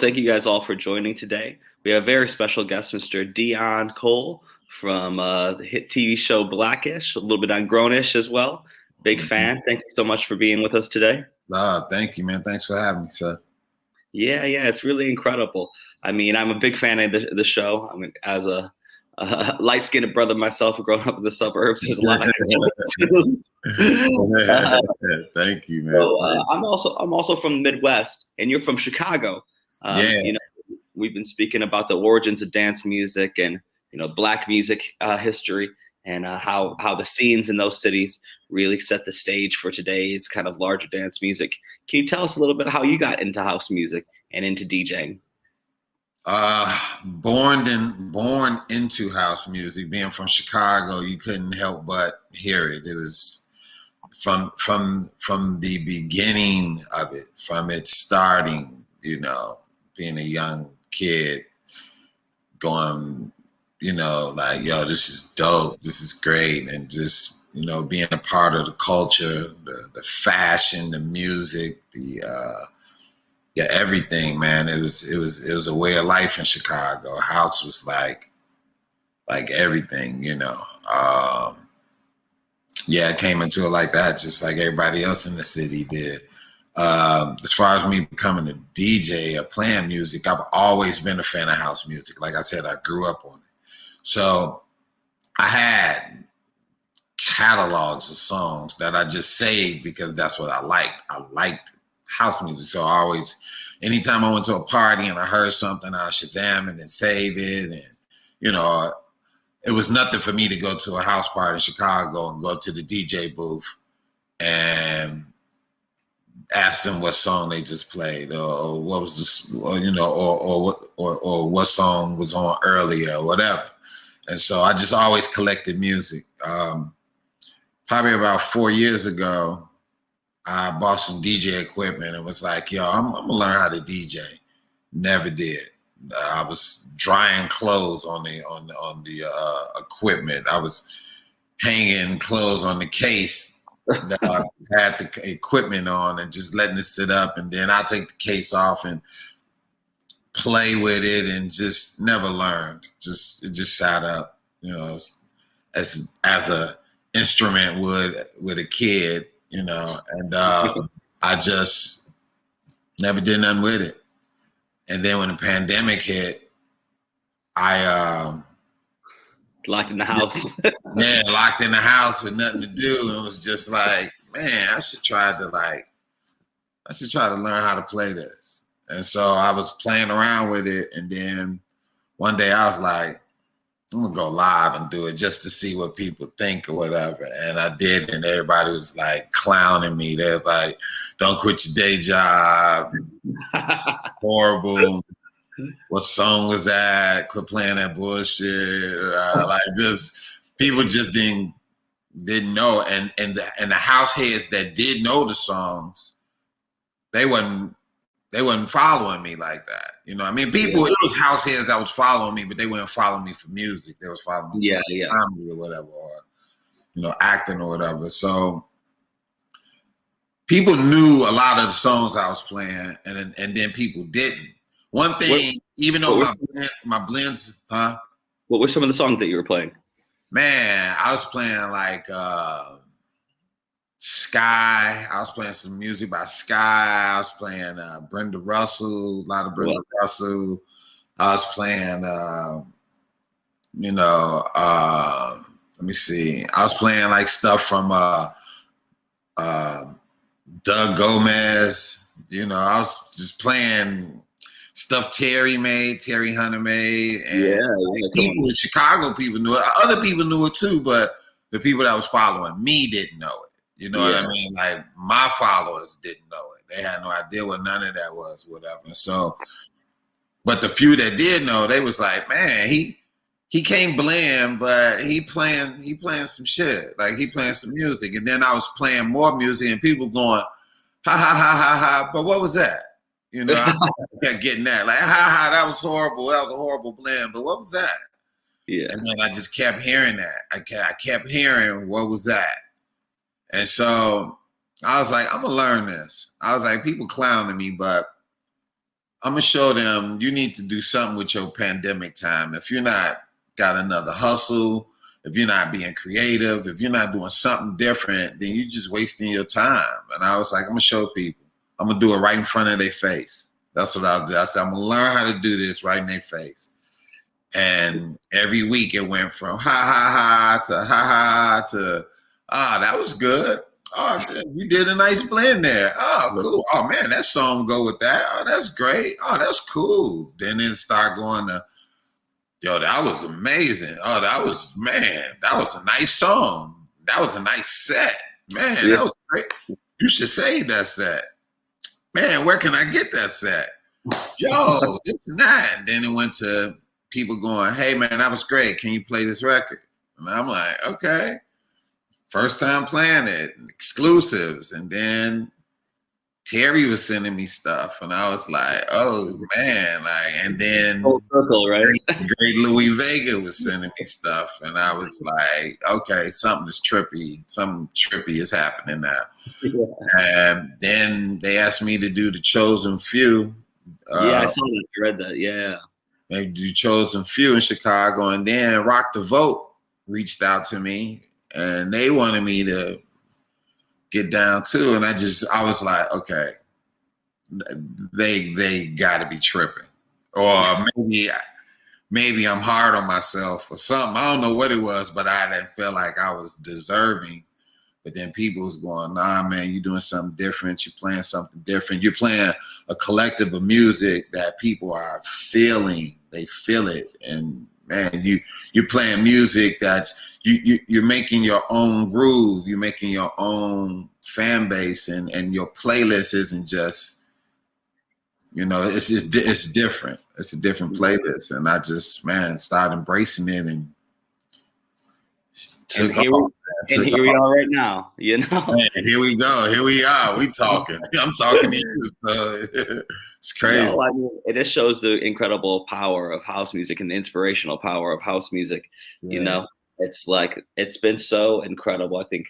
thank you guys all for joining today. We have a very special guest, Mr. Deon Cole from the hit TV show Blackish, a little bit on Grownish as well. Big fan. Thank you so much for being with us today. Thank you, man. Thanks for having me, sir. Yeah, it's really incredible. I mean, I'm a big fan of the show. I mean, as a light-skinned brother myself, growing up in the suburbs, there's a lot I can Thank you, man. So, I'm also from the Midwest, and you're from Chicago. Yeah. You know, we've been speaking about the origins of dance music and Black music history, and how the scenes in those cities really set the stage for today's kind of larger dance music. Can you tell us a little bit how you got into house music and into DJing? Born into house music. Being from Chicago, you couldn't help but hear it. It was from the beginning of it, from it starting. Being a young kid, going, like, yo, this is dope. This is great, and just being a part of the culture, the fashion, the music, everything, man. It was a way of life in Chicago. House was like everything, I came into it like that, just like everybody else in the city did. As far as me becoming a DJ or playing music, I've always been a fan of house music. Like I said, I grew up on it. So I had catalogs of songs that I just saved because that's what I liked. I liked house music. So I always, anytime I went to a party and I heard something, I Shazam it and save it. And, it was nothing for me to go to a house party in Chicago and go to the DJ booth and ask them what song they just played, or what was this, or what song was on earlier, or whatever. And so I just always collected music. Probably about 4 years ago, I bought some DJ equipment and was like, yo, I'm gonna learn how to DJ. Never did. I was drying clothes on the equipment. I was hanging clothes on the case that I had the equipment on and just letting it sit up, and then I'll take the case off and play with it, and just never learned. It just sat up, as a instrument would with a kid, and I just never did nothing with it. And then when the pandemic hit, I locked in the house. Locked in the house with nothing to do. And it was just like, man, I should try to learn how to play this. And so I was playing around with it. And then one day I was like, I'm gonna go live and do it just to see what people think or whatever. And I did, and everybody was like clowning me. They was like, don't quit your day job. Horrible. What song was that? Quit playing that bullshit. Just people just didn't know. And the house heads that did know the songs, they wasn't following me like that. People, it was house heads that was following me, but they wouldn't follow me for music. They was following me for comedy or whatever, or acting or whatever. So people knew a lot of the songs I was playing, and then people didn't. One thing, even though my blends, What were some of the songs that you were playing? Man, I was playing like Sky. I was playing some music by Sky. I was playing Brenda Russell, a lot of Brenda Russell. I was playing, let me see. I was playing like stuff from Doug Gomez. I was just playing stuff Terry Hunter made. And people in Chicago, people knew it. Other people knew it too, but the people that was following me didn't know it. You know what I mean? Like, my followers didn't know it. They had no idea what none of that was, whatever. So, but the few that did know, they was like, man, he can't blend, but he playing some shit. Like, he playing some music. And then I was playing more music, and people going, ha, ha, ha, ha, ha. But what was that? I kept getting that. Like, ha, ha, that was horrible. That was a horrible blend. But what was that? Yeah. And then I just kept hearing that. I kept hearing, what was that? And so I was like, I'm going to learn this. I was like, people clowning me, but I'm gonna show them you need to do something with your pandemic time. If you're not got another hustle, if you're not being creative, if you're not doing something different, then you're just wasting your time. And I was like, I'm gonna show people. I'm gonna do it right in front of their face. That's what I'll do. I said, I'm gonna learn how to do this right in their face. And every week it went from ha ha ha to ha ha to that was good. Oh, you did a nice blend there. Oh, cool. Oh man, that song go with that. Oh, that's great. Oh, that's cool. Then it start going to, yo, that was amazing. Oh, that was a nice song. That was a nice set. Man, that was great. You should save that set. Man, where can I get that set? Yo, it's not. Then it went to people going, hey man, that was great. Can you play this record? And I'm like, okay. First time playing it, exclusives. And then Terry was sending me stuff. And I was like, oh man. And then full circle, right? Great Louis Vega was sending me stuff. And I was like, okay, something is trippy. Something trippy is happening now. Yeah. And then they asked me to do The Chosen Few. I saw that. I read that. Yeah. They do Chosen Few in Chicago. And then Rock the Vote reached out to me. And they wanted me to get down too. And I was like, okay, they gotta be tripping. Or maybe I'm hard on myself or something. I don't know what it was, but I didn't feel like I was deserving. But then people was going, nah, man, you're doing something different. You're playing something different. You're playing a collective of music that people are feeling. They feel it. And man, you're playing music that's you're making your own groove. You're making your own fan base, and your playlist isn't just, it's different. It's a different playlist, and I just started embracing it and took off. And here we are right now, Man, here we go. Here we are. We talking. I'm talking to you. So it's crazy. I mean, it just shows the incredible power of house music and the inspirational power of house music. Yeah. It's like, it's been so incredible, I think,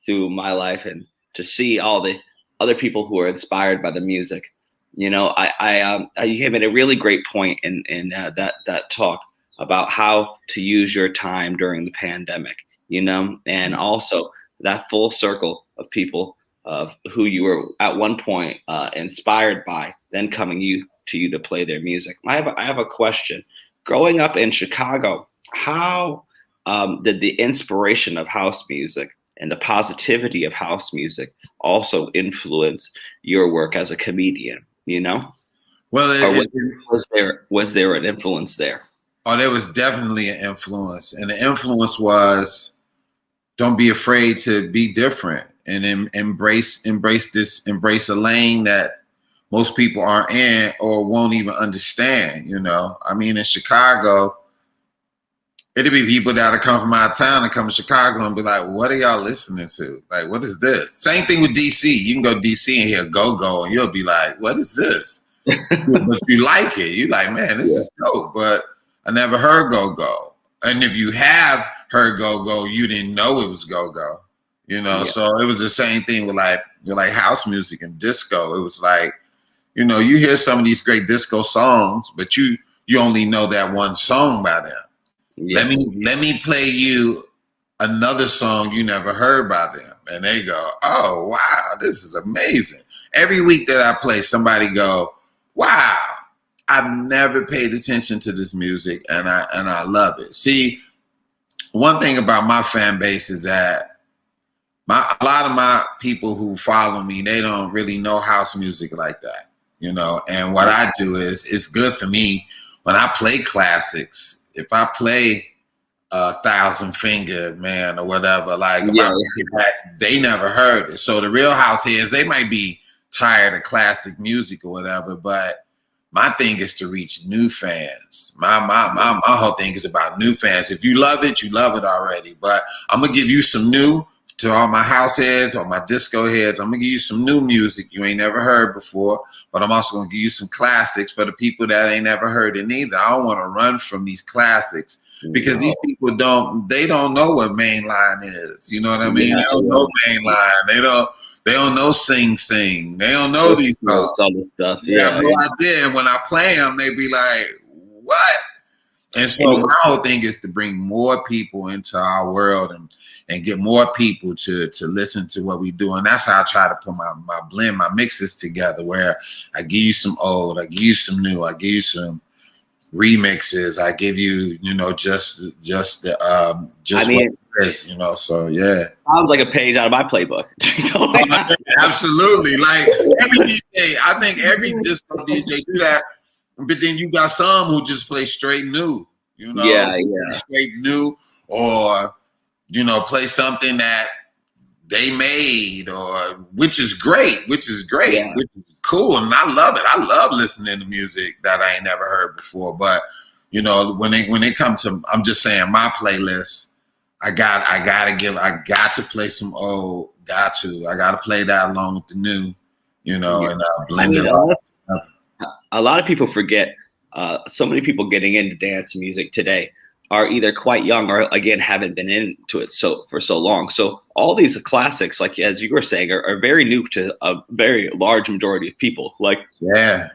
through my life, and to see all the other people who are inspired by the music. You came at a really great point in that talk about how to use your time during the pandemic. And also that full circle of people of who you were at one point inspired by, then coming to you to play their music. I have a question. Growing up in Chicago, how did the inspiration of house music and the positivity of house music also influence your work as a comedian? Well, was there an influence there? Oh, there was definitely an influence, and the influence was, don't be afraid to be different and embrace a lane that most people aren't in or won't even understand. I mean, in Chicago, it'd be people that come from out of town and come to Chicago and be like, what are y'all listening to? Like, what is this? Same thing with DC. You can go to DC and hear go-go and you'll be like, what is this? But you like it. You like, man, this is dope. But I never heard go-go. And if you have heard go-go, you didn't know it was go-go. So it was the same thing with like house music and disco. It was like, you hear some of these great disco songs, but you only know that one song by them. Yeah. Let me play you another song you never heard by them. And they go, oh wow, this is amazing. Every week that I play, somebody go, wow, I've never paid attention to this music and I love it. See, one thing about my fan base is that a lot of my people who follow me, they don't really know house music like that, and what I do is, it's good for me when I play classics. If I play Thousand Finger, man, or whatever, they never heard it. So the real house heads, they might be tired of classic music or whatever, but my thing is to reach new fans. My whole thing is about new fans. If you love it, you love it already. But I'm gonna give you some new, to all my house heads or my disco heads. I'm gonna give you some new music you ain't never heard before. But I'm also gonna give you some classics for the people that ain't never heard it neither. I don't want to run from these classics because these people don't know what mainline is. You know what I mean? They don't know mainline. They don't know sing. They don't know these songs. All this stuff. They have no idea. And when I play them, they be like, what? And so my whole thing is to bring more people into our world and get more people to listen to what we do. And that's how I try to put my blend, my mixes together, where I give you some old, I give you some new, I give you some remixes, I give you, just what it is, so yeah. Sounds like a page out of my playbook. Absolutely. Like every DJ, I think every disco DJ do that. But then you got some who just play straight new, straight new, or play something that they made, or which is great, which is cool, and I love it. I love listening to music that I ain't never heard before. But when it comes to, I'm just saying, my playlist, I got to play some old, I got to play that along with the new, and blend it up. A lot of people forget, so many people getting into dance music today are either quite young or, again, haven't been into it for so long. So all these classics, like as you were saying, are very new to a very large majority of people. Like, the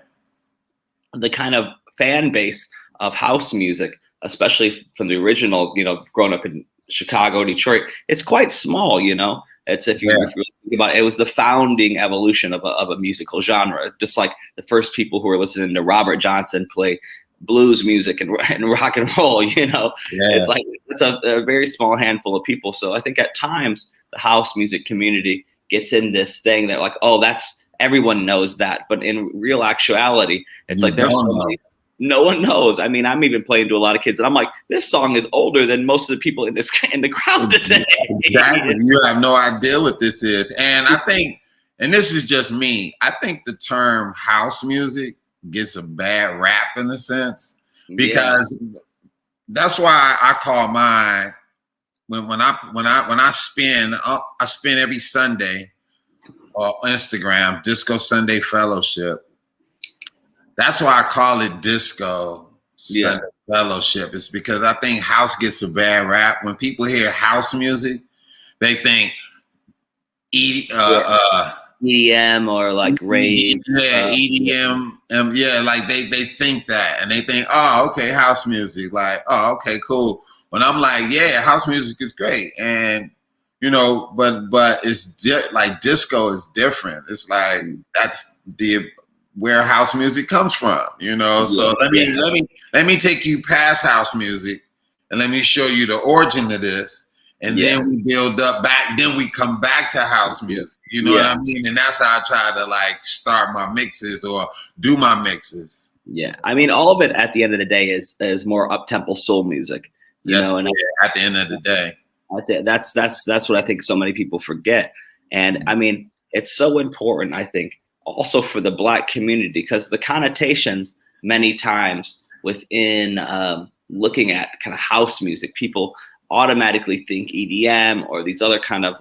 kind of fan base of house music, especially from the original, growing up in Chicago, Detroit, it's quite small, It's if you think about it, it was the founding evolution of a musical genre. Just like the first people who were listening to Robert Johnson play blues music and rock and roll, It's like it's a very small handful of people. So I think at times the house music community gets in this thing that like, oh, that's everyone knows that, but in real actuality, it's like there's no one knows. I mean, I'm even playing to a lot of kids, and I'm like, this song is older than most of the people in the crowd today. Exactly. You have no idea what this is. And I think, and this is just me, I think the term house music gets a bad rap in a sense, because that's why I call mine when I spin every Sunday on Instagram, Disco Sunday Fellowship. That's why I call it Disco Sunday Fellowship. It's because I think house gets a bad rap. When people hear house music, they think EDM or like rave. EDM. Like they think that, and they think, oh, okay, house music. Like, oh, okay, cool. When I'm like, yeah, house music is great, and but it's like disco is different. It's like that's where house music comes from, So let me take you past house music, and let me show you the origin of this. And then we build up back, then we come back to house music. You know what I mean? And that's how I try to like start my mixes or do my mixes. Yeah. I mean, all of it at the end of the day is more up-tempo soul music. And at the end of the day. That's what I think so many people forget. And I mean, it's so important, I think, also for the Black community, because the connotations many times within looking at kind of house music, people automatically think EDM or these other kind of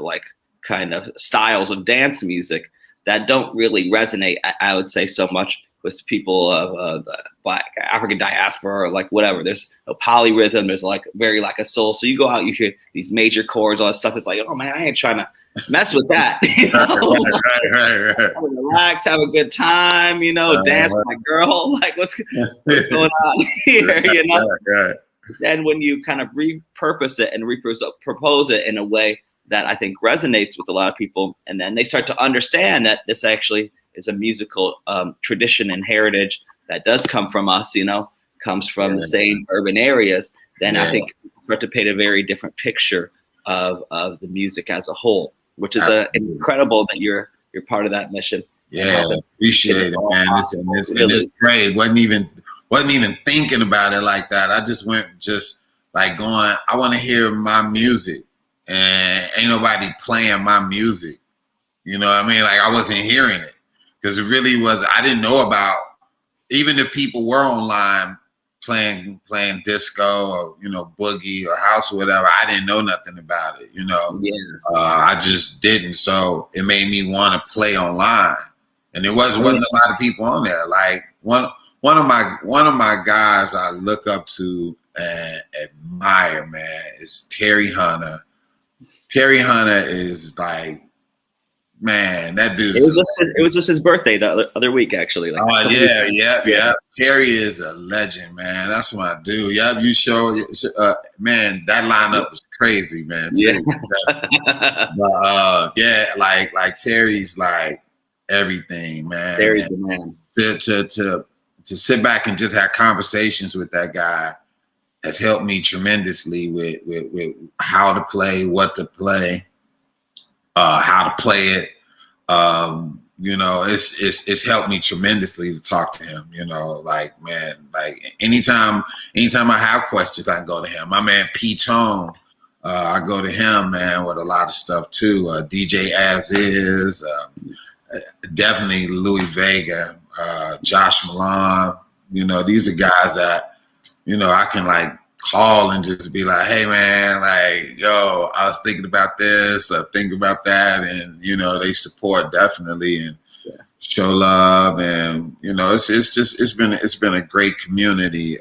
styles of dance music that don't really resonate, I would say, so much with people of the Black African diaspora or like whatever. There's a polyrhythm, there's like very like a soul. So you go out, you hear these major chords, all that stuff. It's like, oh man, I ain't trying to mess with that. Right. Relax, have a good time, dance with my girl. Like what's going on here, Right. Then when you kind of repurpose it and propose it in a way that I think resonates with a lot of people, and then they start to understand that this actually is a musical tradition and heritage that does come from us, comes from the same urban areas, then I think people start to paint a very different picture of the music as a whole, which is incredible that you're part of that mission. Yeah, appreciate it, man. It's great. Wasn't even thinking about it like that. I just went like going, I want to hear my music, and ain't nobody playing my music. You know what I mean? Like I wasn't hearing it, because it really was, I didn't know about, even if people were online playing disco or, boogie or house or whatever, I didn't know nothing about it, I just didn't. So it made me want to play online. And there wasn't a lot of people on there. Like one of my guys I look up to and admire, man, is Terry Hunter. Terry Hunter is like Man, that dude It is was it was just his birthday the other week, actually. Like, oh yeah. Terry is a legend, man. That's my dude. Yep, you show, man. That lineup was crazy, man. Yeah. Too. But yeah, like Terry's like everything, man. Terry's And the man. to sit back and just have conversations with that guy has helped me tremendously with how to play, what to play, how to play it. You know, it's helped me tremendously to talk to him. You know, like, man, like anytime I have questions, I can go to him. My man P Tone, I go to him, man, with a lot of stuff too. DJ As Is, definitely Louis Vega, Josh Milan. You know, these are guys that, you know, I can like call and just be like, hey man, like, yo, I was thinking about this, thinking about that, and you know, they support definitely and show love, and you know, it's been a great community,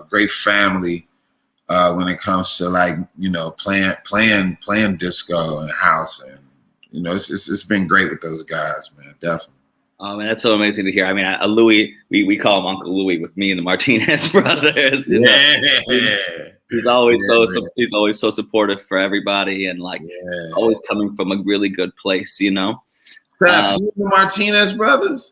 great family when it comes to like, you know, playing disco and house, and you know, it's been great with those guys, man, definitely. Oh man, that's so amazing to hear. I mean, Louis, we call him Uncle Louis with me and the Martinez brothers. You know? He's always he's always so supportive for everybody, and like always coming from a really good place, you know. Seth, you the Martinez brothers?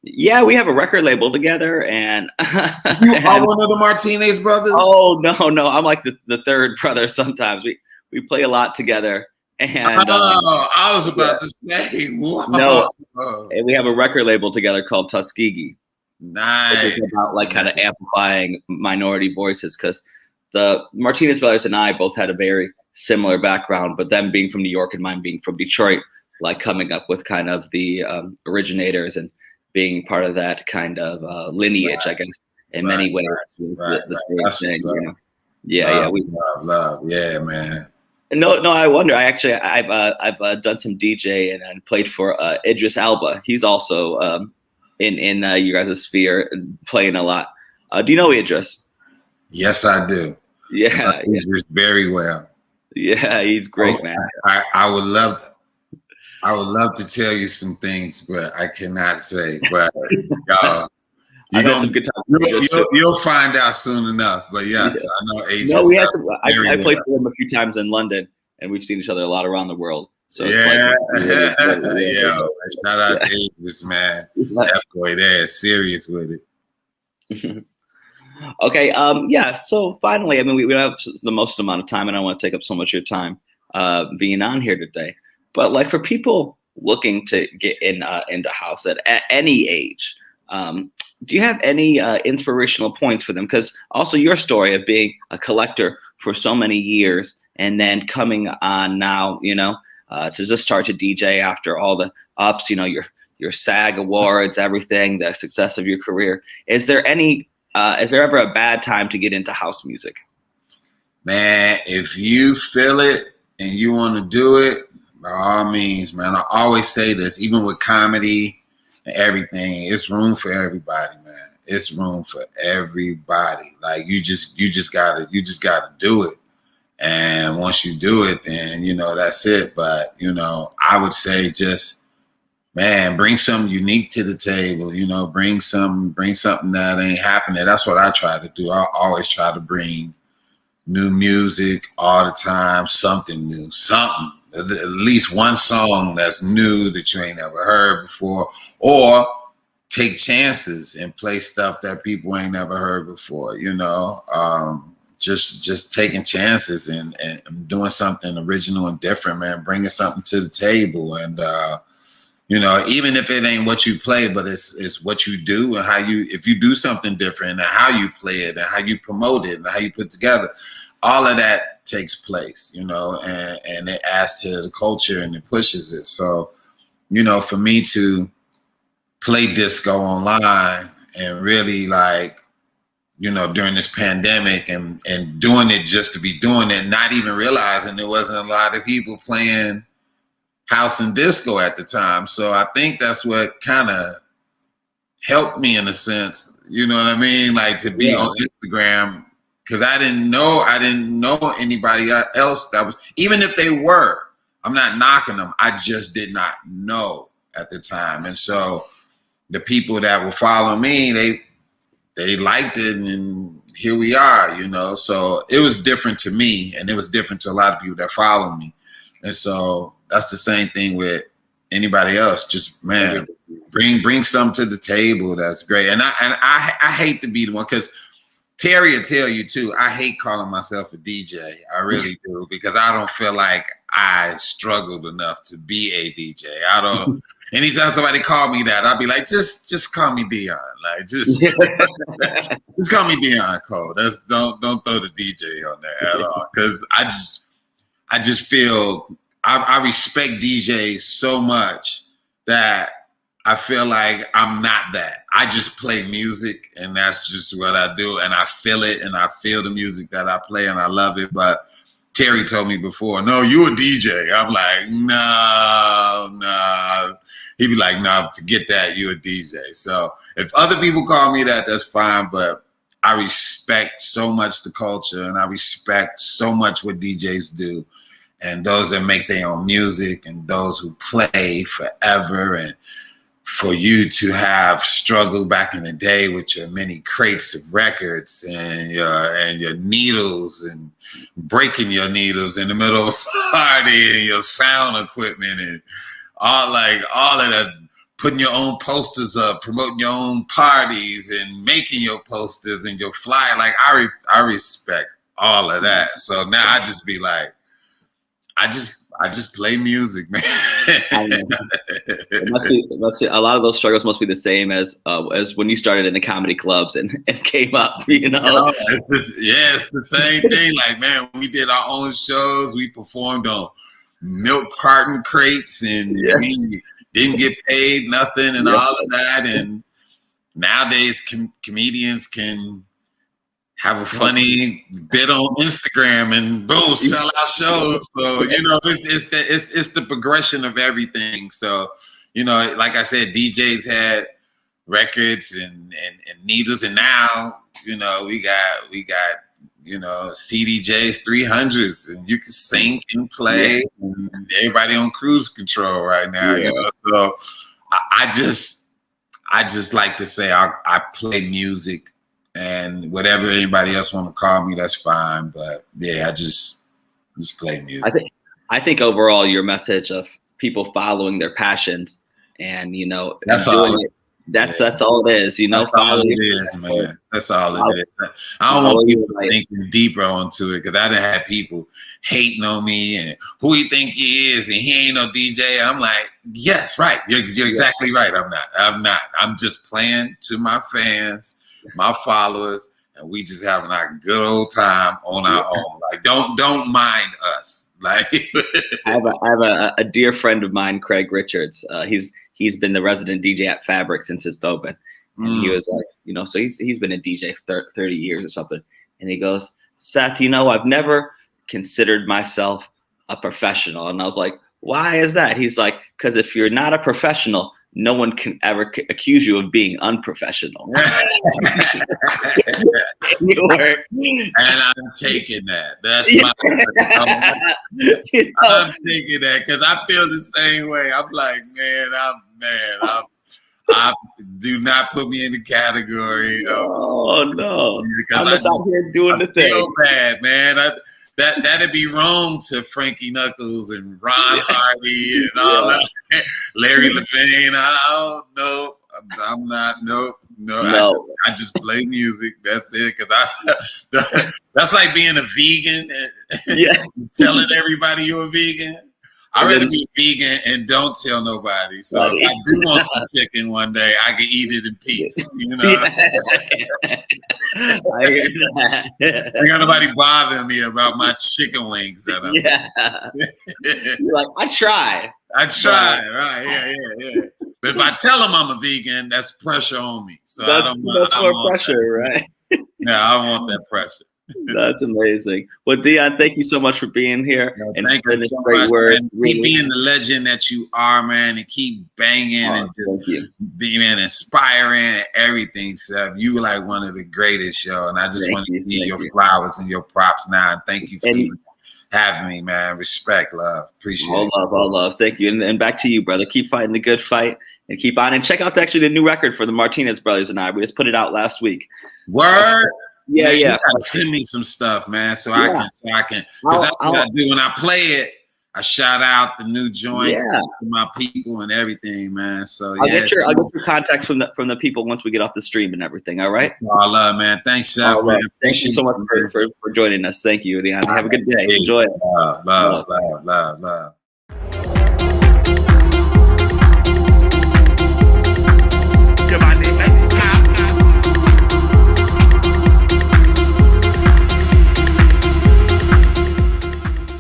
Yeah, we have a record label together, and you are one of the Martinez brothers. Oh no, I'm like the third brother. Sometimes we play a lot together. And I was about to say, whoa. No, and we have a record label together called Tuskegee. Nice. It's about like kind of amplifying minority voices, because the Martinez brothers and I both had a very similar background, but them being from New York and mine being from Detroit, like coming up with kind of the originators and being part of that kind of lineage, I guess, in mame ways. The same thing, you know? Yeah, love, yeah, man. No, I wonder. I've done some DJ and played for Idris Elba. He's also in you guys' sphere playing a lot. Do you know Idris? Yes, I do. Yeah, Idris very well. Yeah, he's great, man. I would love to tell you some things, but I cannot say. But you'll find out soon enough. But yes, I know Idris. No, I played for him a few times in London, and we've seen each other a lot around the world. So shout out to Idris, man. That boy there is serious with it. Okay, so finally, I mean, we have the most amount of time, and I don't want to take up so much of your time being on here today. But like for people looking to get into house at any age, do you have any inspirational points for them? Because also your story of being a collector for so many years and then coming on now, you know, to just start to DJ after all the ups, you know, your SAG awards, everything, the success of your career. Is there ever a bad time to get into house music? Man, if you feel it and you want to do it, by all means, man. I always say this, even with comedy and everything, it's room for everybody, man. It's room for everybody. Like you just gotta do it. And once you do it, then you know that's it. But you know, I would say just, man, bring something unique to the table. You know, bring something that ain't happening. That's what I try to do. I always try to bring new music all the time, something new, something. At least one song that's new that you ain't never heard before, or take chances and play stuff that people ain't never heard before. You know, just taking chances and doing something original and different, man. Bringing something to the table, and you know, even if it ain't what you play, but it's what you do and how if you do something different and how you play it and how you promote it and how you put together, all of that takes place, you know, and it adds to the culture and it pushes it. So, you know, for me to play disco online and really like, you know, during this pandemic and doing it just to be doing it, not even realizing there wasn't a lot of people playing house and disco at the time. So I think that's what kind of helped me in a sense, you know what I mean? Like to be on Instagram, because I didn't know anybody else that was, even if they were, I'm not knocking them. I just did not know at the time. And so the people that were following me, they liked it, and here we are, you know. So it was different to me, and it was different to a lot of people that follow me. And so that's the same thing with anybody else. Just, man, bring something to the table. That's great. And I hate to be the one, because Terry will tell you too, I hate calling myself a DJ. I really do, because I don't feel like I struggled enough to be a DJ. I don't. Anytime somebody call me that, I'll be like, just call me Deon. Like, just call me DeonCole. Don't throw the DJ on there at all, because I just feel I respect DJs so much that I feel like I'm not that. I just play music, and that's just what I do. And I feel it, and I feel the music that I play, and I love it. But Terry told me before, no, you a DJ. I'm like, no. He'd be like, no, forget that. You a DJ. So if other people call me that, that's fine. But I respect so much the culture, and I respect so much what DJs do, and those that make their own music, and those who play forever. And for you to have struggled back in the day with your many crates of records and your needles, and breaking your needles in the middle of a party, and your sound equipment, and all of that, putting your own posters up, promoting your own parties, and making your posters and your flyer. Like, I respect all of that. So now I just be like, I just play music, man. It must be, a lot of those struggles must be the same as when you started in the comedy clubs and came up, you know? It's the same thing. Like, man, we did our own shows. We performed on milk carton crates, and we didn't get paid nothing, and all of that. And nowadays, comedians can have a funny bit on Instagram and boom, sell out shows. So, you know, it's the progression of everything. So, you know, like I said, DJs had records and needles, and now, you know, we got you know, CDJs 300s, and you can sync and play, and everybody on cruise control right now. You know, so I just like to say I play music. And whatever anybody else want to call me, that's fine. But yeah, I just play music. I think overall your message of people following their passions, and, you know, that's all. That's all it is. You know, that's all it is, man. That's all it is. I don't want people thinking deeper onto it, because I done had people hating on me and who he think he is, and he ain't no DJ. I'm like, yes, right. You're exactly right. I'm not. I'm just playing to my fans, my followers, and we just having a good old time on our own. Like, don't mind us. Like, I have a dear friend of mine, Craig Richards. He's been the resident DJ at Fabric since it's open. And he was like, you know, so he's been a DJ 30 years or something. And he goes, Seth, you know, I've never considered myself a professional. And I was like, why is that? He's like, because if you're not a professional, no one can ever accuse you of being unprofessional. And I'm taking that. That's my. I'm taking that, because I feel the same way. I'm like, I do not put me in the category. Oh no! I'm just out here doing the thing. I feel bad, man. That'd be wrong to Frankie Knuckles and Ron Hardy and all that. Larry Levine. I don't know. I'm not. No. I just play music. That's it. Because that's like being a vegan and telling everybody you're a vegan. I'd rather be vegan and don't tell nobody. So if I do want some chicken one day, I can eat it in peace. You know? I hear that. Ain't got nobody bothering me about my chicken wings. You're like, I try. Right. Yeah. But if I tell them I'm a vegan, that's pressure on me. So that's more pressure, right? Yeah, I want that pressure. That's amazing. Well, Deon, thank you so much for being here and spreading this great word. Keep being the legend that you are, man, and keep banging and just being inspiring and everything, Seth. You were like one of the greatest, yo, and I just want to give you your flowers and your props now. And thank you for having me, man. Respect, love. Appreciate it. All love. Thank you. And back to you, brother. Keep fighting the good fight and keep on. And check out actually the new record for the Martinez brothers and I. We just put it out last week. Word. Yeah, man, yeah. You gotta send me some stuff, man, so I can, because that's what I do when I play it. I shout out the new joints to my people and everything, man. So I'll get your contacts from the people once we get off the stream and everything. All right. All love, man. Thanks, Seth. Man. Thank you so much for joining us. Thank you, Deon. Have a good day. Enjoy it. Love.